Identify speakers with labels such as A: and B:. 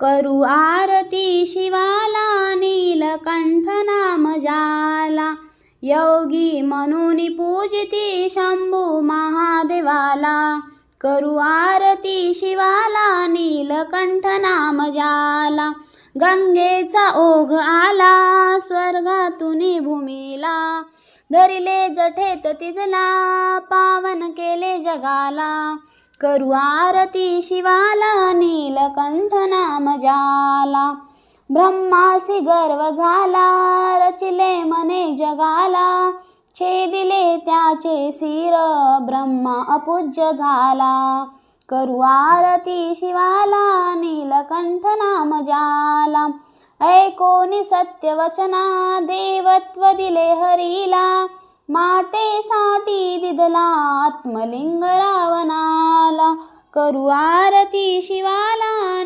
A: करू आरती शिवाला, नीलकंठ नाम जाला. योगी म्हणून पूजिती शंभू महादेवाला, करू आरती शिवाला, नीलकंठ नाम जाला. गंगेचा ओघ आला स्वर्गातून भूमीला, धरिले जठेत तिजला, पावन केले जगाला. करू आरती शिवाला, नीलकंठ नाम जाला. ब्रह्मासी गर्व झाला, रचिले मने जगाला, छेदिले त्याचे सिर, ब्रह्मा अपूज्य झाला. करू आरती शिवाला, नीलकंठ नाम जाला. ऐकोनी सत्यवचना, देवत्व दिले हरीला, माटेसाठी दिदला आत्मलिंग रावणाला. करू आरती शिवाला,